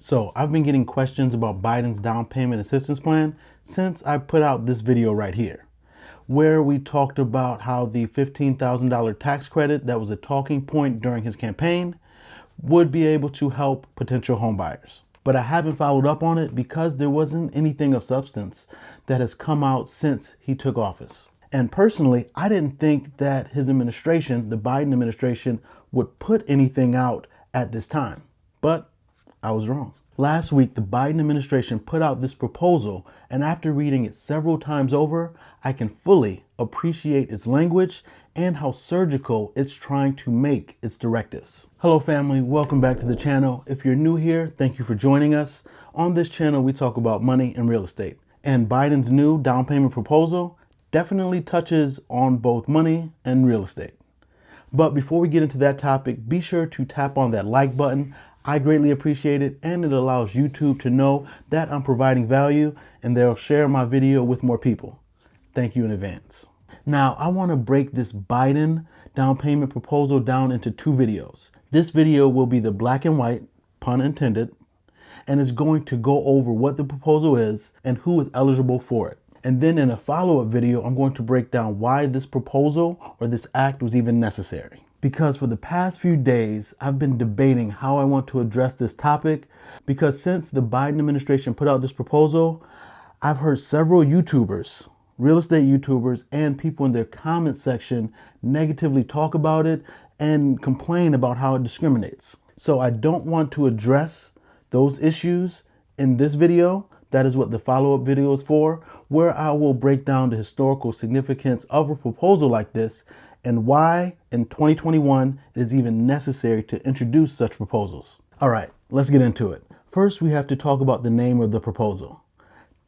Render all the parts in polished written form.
So I've been getting questions about Biden's down payment assistance plan since I put out this video right here, where we talked about how the $15,000 tax credit that was a talking point during his campaign would be able to help potential homebuyers. But I haven't followed up on it because there wasn't anything of substance that has come out since he took office. And personally, I didn't think that his administration, the Biden administration, would put anything out at this time. But I was wrong. Last week, the Biden administration put out this proposal, and after reading it several times over, I can fully appreciate its language and how surgical it's trying to make its directives. Hello family, welcome back to the channel. If you're new here, thank you for joining us. On this channel, we talk about money and real estate. And Biden's new down payment proposal definitely touches on both money and real estate. But before we get into that topic, be sure to tap on that like button. I greatly appreciate it, and it allows YouTube to know that I'm providing value and they'll share my video with more people. Thank you in advance. Now, I want to break this Biden down payment proposal down into two videos. This video will be the black and white, pun intended, and is going to go over what the proposal is and who is eligible for it. And then in a follow-up video, I'm going to break down why this proposal or this act was even necessary. Because for the past few days, I've been debating how I want to address this topic, because since the Biden administration put out this proposal, I've heard several YouTubers, real estate YouTubers, and people in their comment section negatively talk about it and complain about how it discriminates. So I don't want to address those issues in this video. That is what the follow-up video is for, where I will break down the historical significance of a proposal like this and why in 2021 it is even necessary to introduce such proposals. All right, let's get into it. First, we have to talk about the name of the proposal.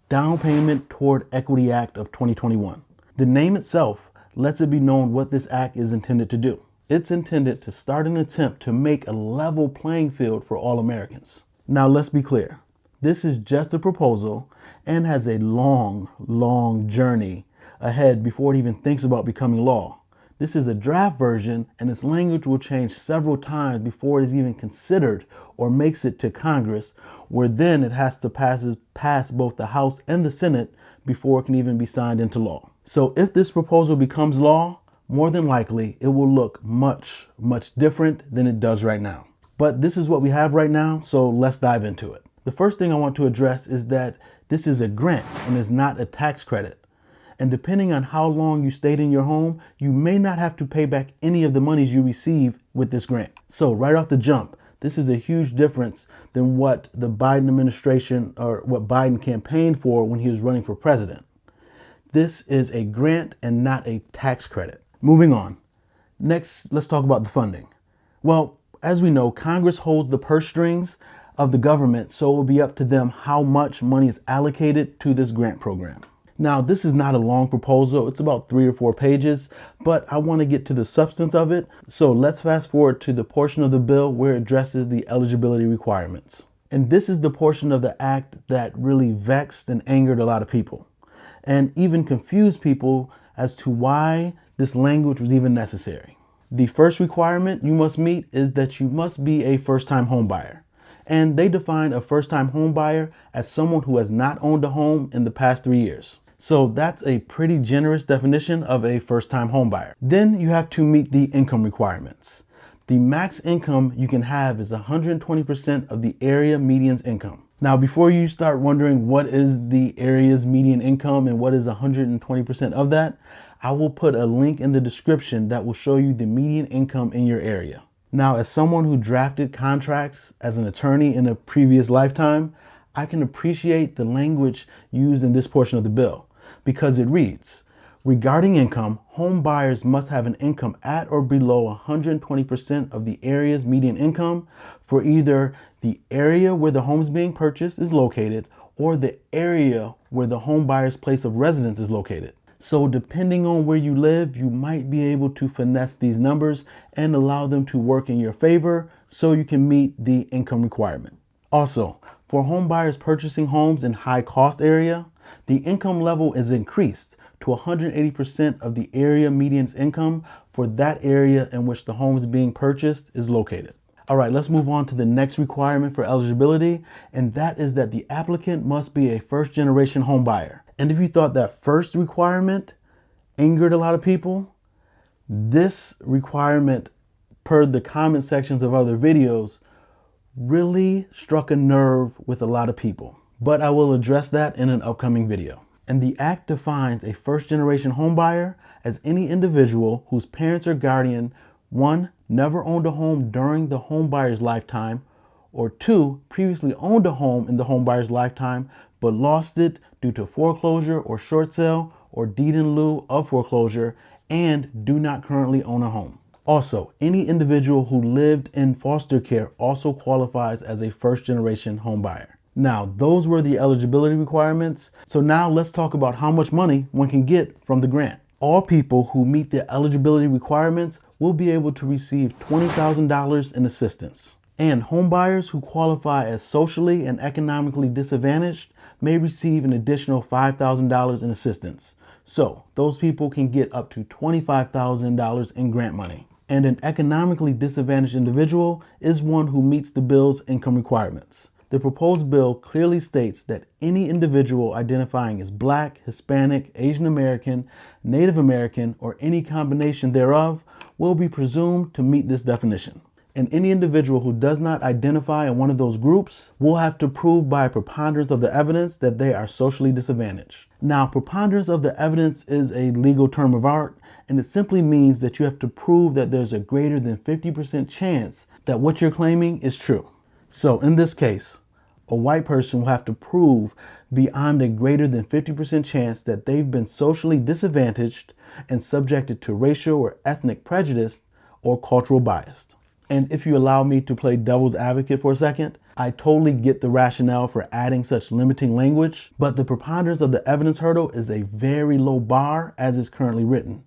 Down Payment Toward Equity Act of 2021. The name itself lets it be known what this act is intended to do. It's intended to start an attempt to make a level playing field for all Americans. Now, let's be clear. This is just a proposal and has a long journey ahead before it even thinks about becoming law. This is a draft version, and its language will change several times before it is even considered or makes it to Congress, where then it has to pass both the House and the Senate before it can even be signed into law. So if this proposal becomes law, more than likely it will look much different than it does right now. But this is what we have right now, so let's dive into it. The first thing I want to address is that this is a grant and is not a tax credit. And depending on how long you stayed in your home, you may not have to pay back any of the monies you receive with this grant. So right off the jump, this is a huge difference than what the Biden administration or what Biden campaigned for when he was running for president. This is a grant and not a tax credit. Moving on. Next, let's talk about the funding. Well, as we know, Congress holds the purse strings of the government, so it will be up to them how much money is allocated to this grant program. Now, this is not a long proposal. It's about 3 or 4 pages, but I want to get to the substance of it. So let's fast forward to the portion of the bill where it addresses the eligibility requirements. And this is the portion of the act that really vexed and angered a lot of people, and even confused people as to why this language was even necessary. The first requirement you must meet is that you must be a first-time home buyer. And they define a first-time home buyer as someone who has not owned a home in the past 3 years. So that's a pretty generous definition of a first-time home buyer. Then you have to meet the income requirements. The max income you can have is 120% of the area median's income. Now, before you start wondering what is the area's median income and what is 120% of that, I will put a link in the description that will show you the median income in your area. Now, as someone who drafted contracts as an attorney in a previous lifetime, I can appreciate the language used in this portion of the bill, because it reads, regarding income, home buyers must have an income at or below 120% of the area's median income for either the area where the home is being purchased is located or the area where the home buyer's place of residence is located. So depending on where you live, you might be able to finesse these numbers and allow them to work in your favor so you can meet the income requirement. Also, for home buyers purchasing homes in high cost area, the income level is increased to 180% of the area median's income for that area in which the home is being purchased is located. All right, let's move on to the next requirement for eligibility, and that is that the applicant must be a first-generation home buyer. And if you thought that first requirement angered a lot of people, this requirement, per the comment sections of other videos, really struck a nerve with a lot of people. But I will address that in an upcoming video. And the Act defines a first-generation homebuyer as any individual whose parents or guardian, 1, never owned a home during the homebuyer's lifetime, or 2, previously owned a home in the homebuyer's lifetime but lost it due to foreclosure or short sale or deed in lieu of foreclosure and do not currently own a home. Also, any individual who lived in foster care also qualifies as a first-generation homebuyer. Now, those were the eligibility requirements. So now let's talk about how much money one can get from the grant. All people who meet the eligibility requirements will be able to receive $20,000 in assistance. And homebuyers who qualify as socially and economically disadvantaged may receive an additional $5,000 in assistance. So those people can get up to $25,000 in grant money. And an economically disadvantaged individual is one who meets the bill's income requirements. The proposed bill clearly states that any individual identifying as Black, Hispanic, Asian American, Native American, or any combination thereof will be presumed to meet this definition. And any individual who does not identify in one of those groups will have to prove by a preponderance of the evidence that they are socially disadvantaged. Now, preponderance of the evidence is a legal term of art, and it simply means that you have to prove that there's a greater than 50% chance that what you're claiming is true. So in this case, a white person will have to prove beyond a greater than 50% chance that they've been socially disadvantaged and subjected to racial or ethnic prejudice or cultural bias. And if you allow me to play devil's advocate for a second, I totally get the rationale for adding such limiting language, but the preponderance of the evidence hurdle is a very low bar as is currently written.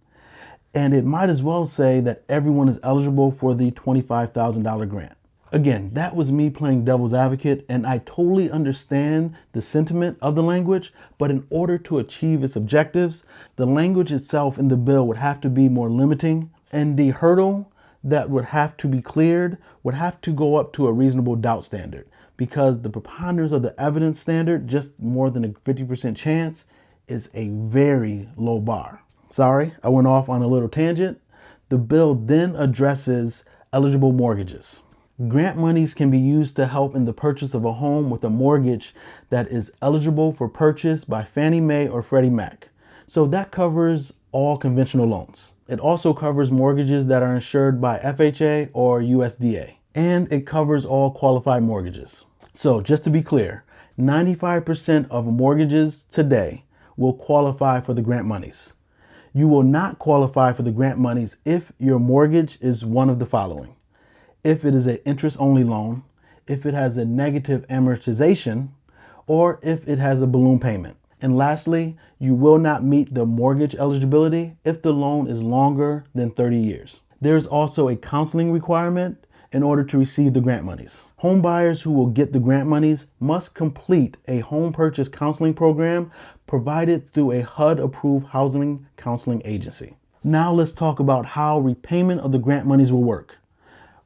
And it might as well say that everyone is eligible for the $25,000 grant. Again, that was me playing devil's advocate, and I totally understand the sentiment of the language, but in order to achieve its objectives, the language itself in the bill would have to be more limiting, and the hurdle that would have to be cleared would have to go up to a reasonable doubt standard, because the preponderance of the evidence standard, just more than a 50% chance, is a very low bar. Sorry, I went off on a little tangent. The bill then addresses eligible mortgages. Grant monies can be used to help in the purchase of a home with a mortgage that is eligible for purchase by Fannie Mae or Freddie Mac. So that covers all conventional loans. It also covers mortgages that are insured by FHA or USDA. And it covers all qualified mortgages. So just to be clear, 95% of mortgages today will qualify for the grant monies. You will not qualify for the grant monies if your mortgage is one of the following. If it is an interest-only loan, if it has a negative amortization, or if it has a balloon payment. And lastly, you will not meet the mortgage eligibility if the loan is longer than 30 years. There's also a counseling requirement in order to receive the grant monies. Home buyers who will get the grant monies must complete a home purchase counseling program provided through a HUD-approved housing counseling agency. Now let's talk about how repayment of the grant monies will work.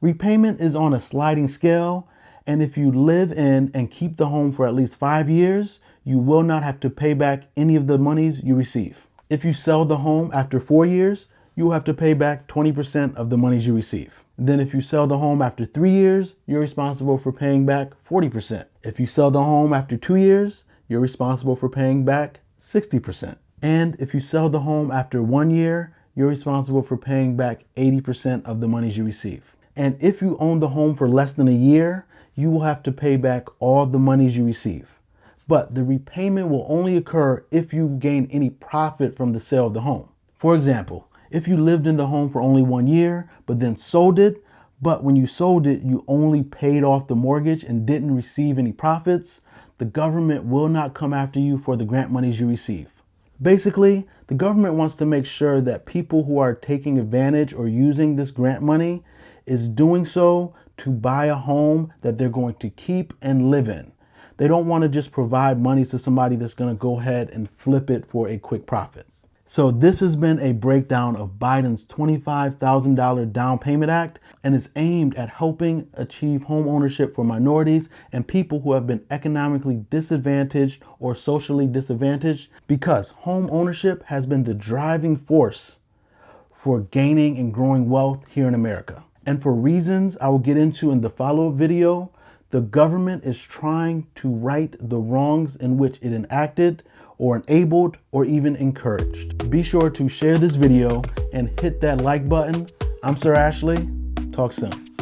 Repayment is on a sliding scale, and if you live in and keep the home for at least 5 years, you will not have to pay back any of the monies you receive. If you sell the home after 4 years, you will have to pay back 20% of the monies you receive. Then if you sell the home after 3 years, you're responsible for paying back 40%. If you sell the home after 2 years, you're responsible for paying back 60%. And if you sell the home after 1 year, you're responsible for paying back 80% of the monies you receive. And if you own the home for less than a year, you will have to pay back all the monies you receive. But the repayment will only occur if you gain any profit from the sale of the home. For example, if you lived in the home for only 1 year, but then sold it, but when you sold it, you only paid off the mortgage and didn't receive any profits, the government will not come after you for the grant monies you receive. Basically, the government wants to make sure that people who are taking advantage or using this grant money is doing so to buy a home that they're going to keep and live in. They don't want to just provide money to somebody that's going to go ahead and flip it for a quick profit. So this has been a breakdown of Biden's $25,000 down payment act, and is aimed at helping achieve home ownership for minorities and people who have been economically disadvantaged or socially disadvantaged, because home ownership has been the driving force for gaining and growing wealth here in America. And for reasons I will get into in the follow-up video, the government is trying to right the wrongs in which it enacted or enabled or even encouraged. Be sure to share this video and hit that like button. I'm Sir Ashley. Talk soon.